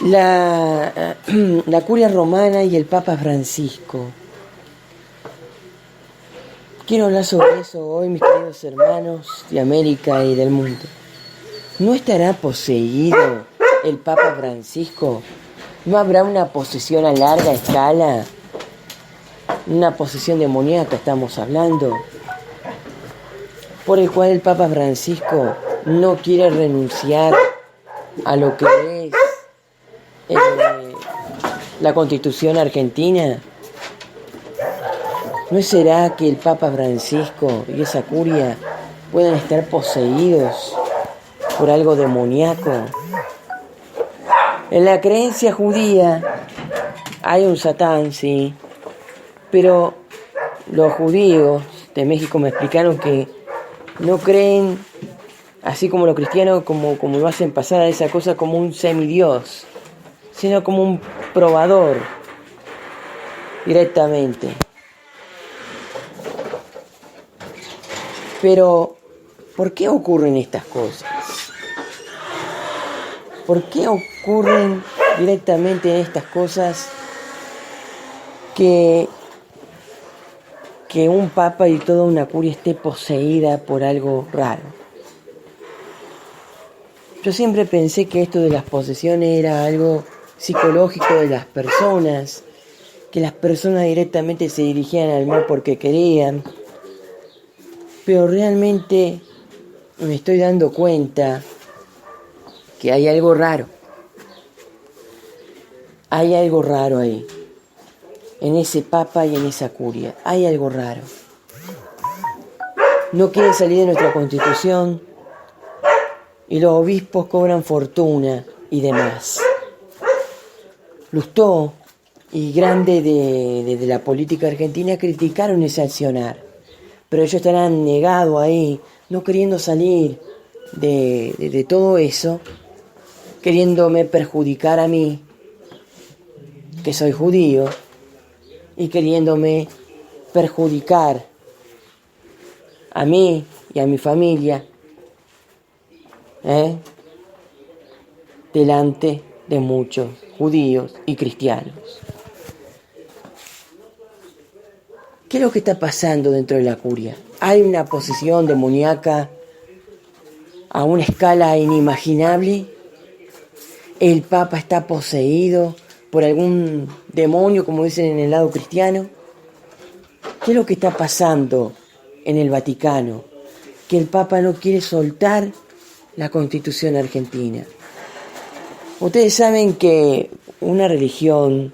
La curia romana y el Papa Francisco. Quiero hablar sobre eso hoy, mis queridos hermanos de América y del mundo. ¿No estará poseído el Papa Francisco? ¿No habrá una posesión a larga escala? Una posesión demoníaca estamos hablando, por el cual el Papa Francisco no quiere renunciar a lo que es la Constitución argentina. ¿No será que el Papa Francisco y esa curia puedan estar poseídos por algo demoníaco? En la creencia judía hay un Satán, sí, pero los judíos de México me explicaron que no creen, así como los cristianos, como lo hacen pasar a esa cosa como un semidios, sino como un probador directamente. Pero, ¿por qué ocurren estas cosas? ¿Por qué ocurren directamente estas cosas que un papa y toda una curia esté poseída por algo raro? Yo siempre pensé que esto de las posesiones era algo psicológico de las personas, que las personas directamente se dirigían al mal porque querían, pero realmente me estoy dando cuenta que hay algo raro. Hay algo raro ahí, en ese papa y en esa curia. Hay algo raro. No quiere salir de nuestra Constitución y los obispos cobran fortuna y demás. Lustó y Grande de la política argentina criticaron ese accionar, pero ellos estarán negados ahí, no queriendo salir de todo eso, queriéndome perjudicar a mí, que soy judío, y queriéndome perjudicar a mí y a mi familia, delante de muchos judíos y cristianos. ¿Qué es lo que está pasando dentro de la curia? Hay una posesión demoníaca a una escala inimaginable. El Papa está poseído por algún demonio, como dicen en el lado cristiano. ¿Qué es lo que está pasando en el Vaticano? Que el Papa no quiere soltar la Constitución argentina. Ustedes saben que una religión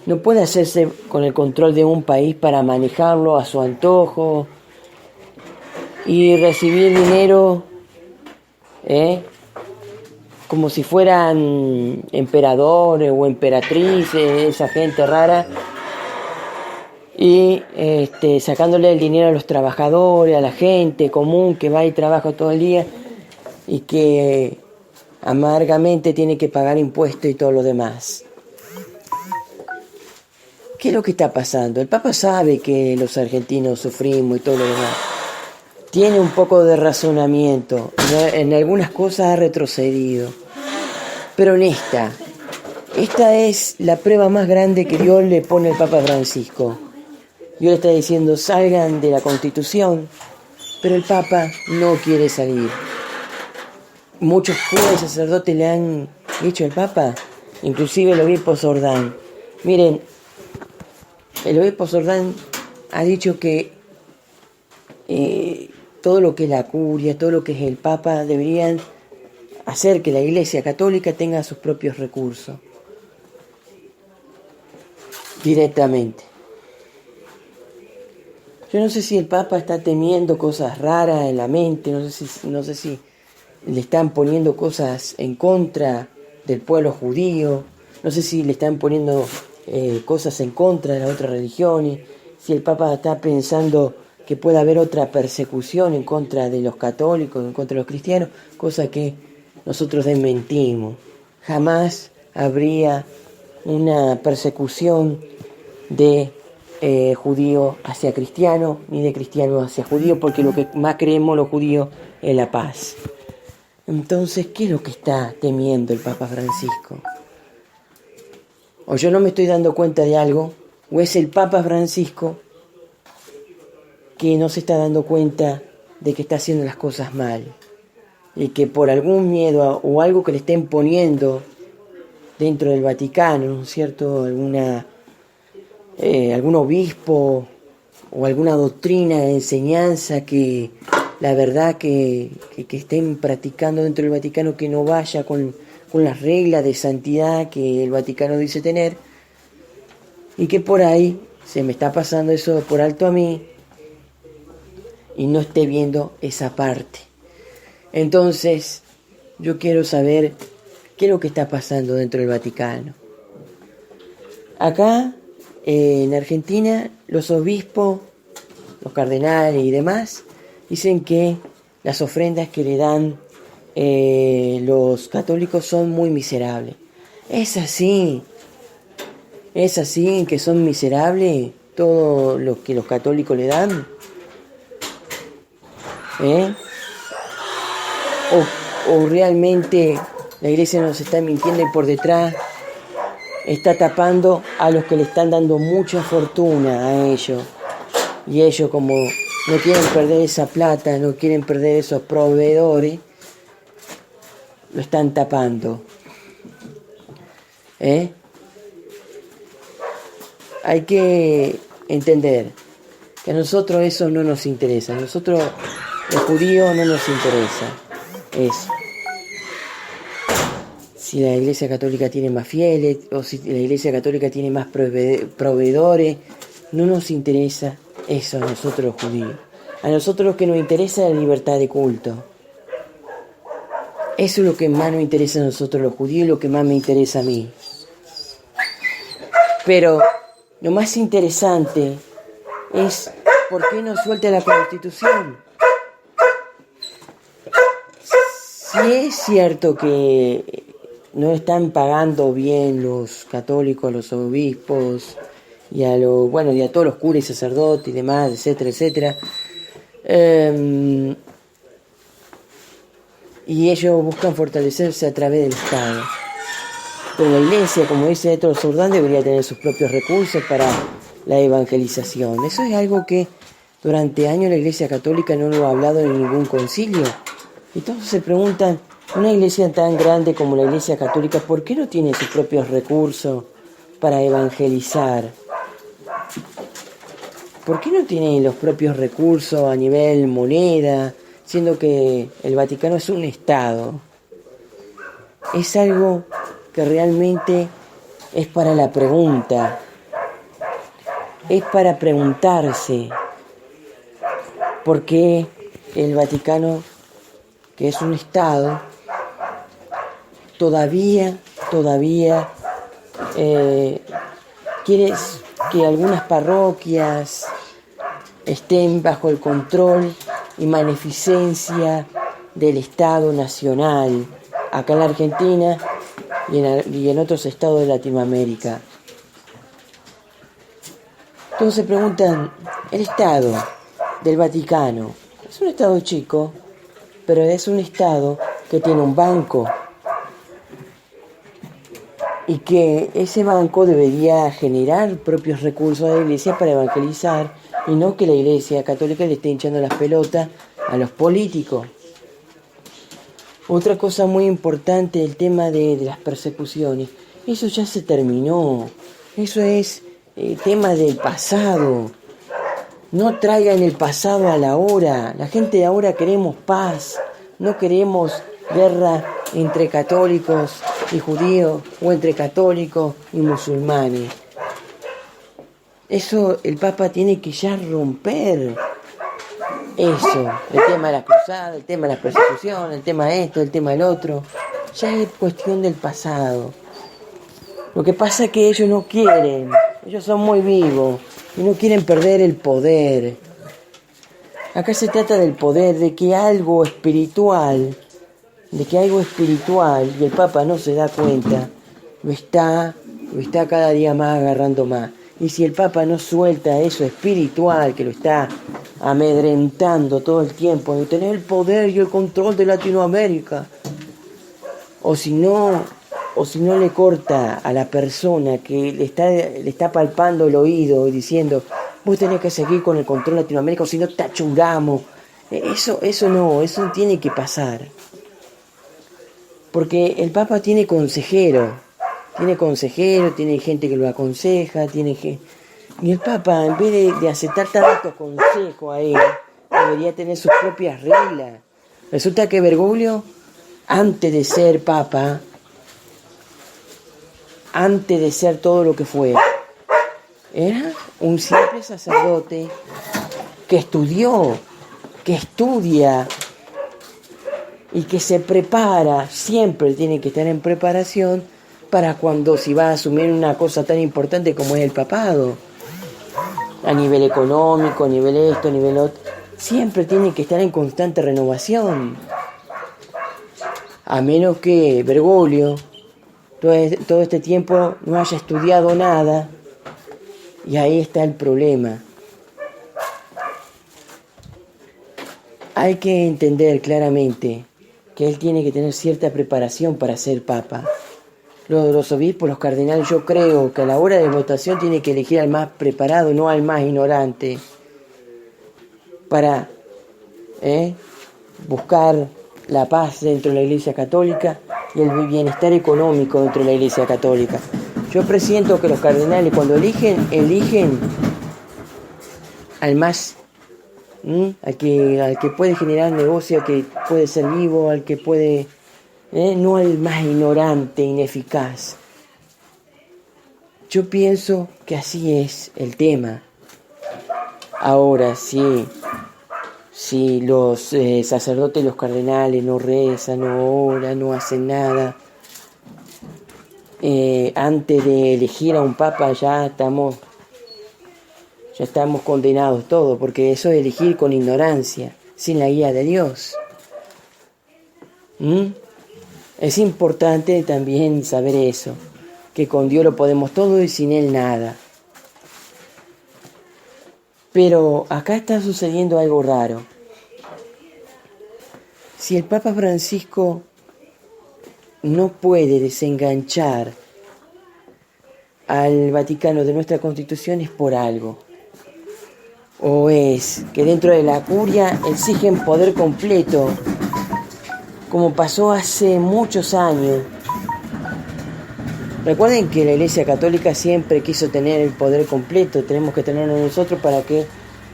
no puede hacerse con el control de un país para manejarlo a su antojo y recibir dinero, como si fueran emperadores o emperatrices, esa gente rara, y sacándole el dinero a los trabajadores, a la gente común que va y trabaja todo el día y que amargamente tiene que pagar impuestos y todo lo demás. ¿Qué es lo que está pasando? El Papa sabe que los argentinos sufrimos y todo lo demás. Tiene un poco de razonamiento. En algunas cosas ha retrocedido. Pero en esta es la prueba más grande que Dios le pone al Papa Francisco. Dios le está diciendo, salgan de la Constitución, pero el Papa no quiere salir. Muchos curas y sacerdotes le han dicho al Papa, inclusive el obispo Sordán. Miren, el obispo Sordán ha dicho que todo lo que es la curia, todo lo que es el Papa, deberían hacer que la Iglesia Católica tenga sus propios recursos directamente. Yo no sé si el Papa está temiendo cosas raras en la mente, no sé si le están poniendo cosas en contra del pueblo judío, no sé si le están poniendo cosas en contra de las otras religiones, si el Papa está pensando que puede haber otra persecución en contra de los católicos, en contra de los cristianos, cosa que nosotros desmentimos. Jamás habría una persecución de judío hacia cristiano, ni de cristiano hacia judío, porque lo que más creemos los judíos es la paz. Entonces, ¿qué es lo que está temiendo el Papa Francisco? O yo no me estoy dando cuenta de algo, o es el Papa Francisco que no se está dando cuenta de que está haciendo las cosas mal. Y que por algún miedo o algo que le estén poniendo dentro del Vaticano, ¿no es cierto? Algún obispo o alguna doctrina de enseñanza que la verdad que estén practicando dentro del Vaticano que no vaya con las reglas de santidad que el Vaticano dice tener, y que por ahí se me está pasando eso por alto a mí y no esté viendo esa parte. Entonces, yo quiero saber qué es lo que está pasando dentro del Vaticano. Acá, en Argentina, los obispos, los cardenales y demás, dicen que las ofrendas que le dan los católicos son muy miserables. Es así que son miserables todo lo que los católicos le dan. O realmente la iglesia nos está mintiendo y por detrás está tapando a los que le están dando mucha fortuna a ellos. Y ellos, como no quieren perder esa plata, no quieren perder esos proveedores, lo están tapando. Hay que entender que a nosotros eso no nos interesa. A nosotros, los judíos, no nos interesa eso. Si la Iglesia Católica tiene más fieles o si la Iglesia Católica tiene más proveedores, no nos interesa eso a nosotros los judíos. A nosotros lo que nos interesa es la libertad de culto. Eso es lo que más nos interesa a nosotros los judíos y lo que más me interesa a mí. Pero lo más interesante es por qué no suelta la Constitución. Si es cierto que no están pagando bien los católicos, los obispos y a todos los curas y sacerdotes y demás, etcétera, etcétera. Y ellos buscan fortalecerse a través del Estado. Pero la Iglesia, como dice Héctor Jourdán, debería tener sus propios recursos para la evangelización. Eso es algo que durante años la Iglesia Católica no lo ha hablado en ningún concilio. Y todos se preguntan, una iglesia tan grande como la Iglesia Católica, ¿por qué no tiene sus propios recursos para evangelizar? ¿Por qué no tiene los propios recursos a nivel moneda, siendo que el Vaticano es un Estado? Es algo que realmente es para la pregunta. Es para preguntarse por qué el Vaticano, que es un Estado, todavía quiere que algunas parroquias estén bajo el control y magnificencia del Estado nacional, acá en la Argentina y en otros estados de Latinoamérica. Entonces se preguntan, el Estado del Vaticano es un Estado chico, pero es un Estado que tiene un banco y que ese banco debería generar propios recursos a la Iglesia para evangelizar y no que la Iglesia Católica le esté hinchando las pelotas a los políticos. Otra cosa muy importante, el tema de las persecuciones. Eso ya se terminó. Eso es tema del pasado. No traigan el pasado a la hora. La gente de ahora queremos paz. No queremos guerra entre católicos y judíos o entre católicos y musulmanes. Eso el Papa tiene que ya romper. Eso, el tema de la cruzada, el tema de la persecución, el tema de esto, el tema del otro, ya es cuestión del pasado. Lo que pasa es que ellos no quieren, ellos son muy vivos y no quieren perder el poder. Acá se trata del poder, de que algo espiritual, y el Papa no se da cuenta, lo está cada día más agarrando más. Y si el Papa no suelta eso espiritual que lo está amedrentando todo el tiempo, de tener el poder y el control de Latinoamérica, o si no le corta a la persona que le está palpando el oído y diciendo, vos tenés que seguir con el control Latinoamérica o si no te achungamos. Eso no tiene que pasar. Porque el Papa tiene consejero, tiene gente que lo aconseja, y el Papa, en vez de aceptar tantos consejos a él, debería tener sus propias reglas. Resulta que Bergoglio, antes de ser Papa, antes de ser todo lo que fue, era un simple sacerdote que estudió, que estudia y que se prepara, siempre tiene que estar en preparación para cuando si va a asumir una cosa tan importante como es el papado, a nivel económico, a nivel esto, a nivel otro, siempre tiene que estar en constante renovación. A menos que Bergoglio todo este tiempo no haya estudiado nada, y ahí está el problema. Hay que entender claramente que él tiene que tener cierta preparación para ser papa. Los obispos, los cardenales, yo creo que a la hora de votación tiene que elegir al más preparado, no al más ignorante, para buscar la paz dentro de la Iglesia Católica y el bienestar económico dentro de la Iglesia Católica. Yo presiento que los cardenales cuando eligen al más, al que puede generar negocio, al que puede ser vivo, al que puede, no al más ignorante, ineficaz. Yo pienso que así es el tema. Ahora, si los sacerdotes y los cardenales no rezan, no oran, no hacen nada, antes de elegir a un papa ya estamos condenados todos, porque eso es elegir con ignorancia, sin la guía de Dios. Es importante también saber eso, que con Dios lo podemos todo y sin Él nada. Pero acá está sucediendo algo raro. Si el Papa Francisco no puede desenganchar al Vaticano de nuestra Constitución es por algo. O es que dentro de la curia exigen poder completo, como pasó hace muchos años. Recuerden que la Iglesia Católica siempre quiso tener el poder completo, tenemos que tenerlo nosotros para que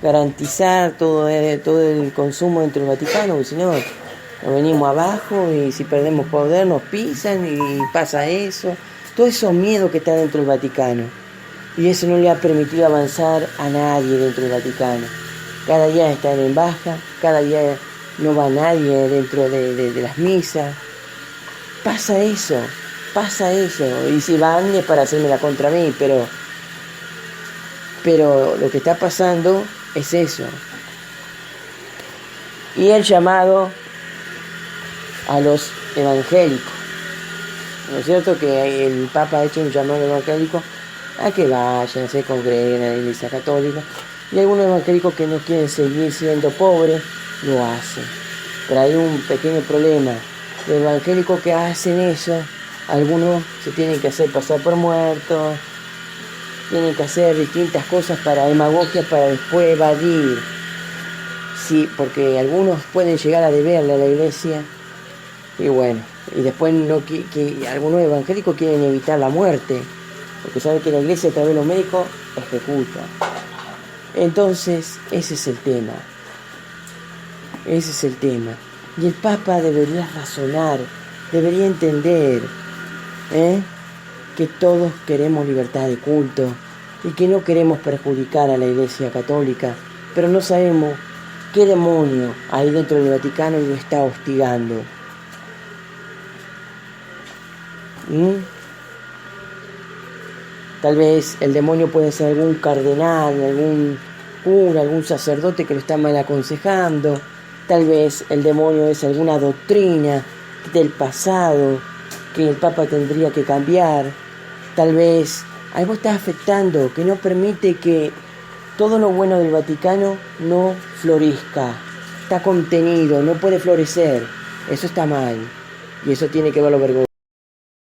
garantizar todo el consumo dentro del Vaticano, porque si no, nos venimos abajo y si perdemos poder nos pisan y pasa eso. Todos esos miedos que está dentro del Vaticano. Y eso no le ha permitido avanzar a nadie dentro del Vaticano. Cada día están en baja, cada día no va nadie dentro de las misas. Pasa eso. Y si van es para hacérmela contra mí, pero lo que está pasando es eso. Y el llamado a los evangélicos. ¿No es cierto que el Papa ha hecho un llamado evangélico a que vayan, se congreguen a la Iglesia Católica? Y algunos evangélicos que no quieren seguir siendo pobres, lo hacen. Pero hay un pequeño problema. Los evangélicos que hacen eso, algunos se tienen que hacer pasar por muertos, tienen que hacer distintas cosas para demagogia, para después evadir. Sí, porque algunos pueden llegar a deberle a la Iglesia. Y bueno, y después que algunos evangélicos quieren evitar la muerte, porque saben que la Iglesia a través de los médicos ejecuta. Entonces, ese es el tema. Y el Papa debería razonar, debería entender que todos queremos libertad de culto y que no queremos perjudicar a la Iglesia Católica, pero no sabemos qué demonio hay dentro del Vaticano y lo está hostigando. Tal vez el demonio puede ser algún cardenal, algún cura, algún sacerdote que lo está mal aconsejando. Tal vez el demonio es alguna doctrina del pasado que el Papa tendría que cambiar. Tal vez algo está afectando que no permite que todo lo bueno del Vaticano no florezca. Está contenido, no puede florecer. Eso está mal. Y eso tiene que verlo Bergoglio.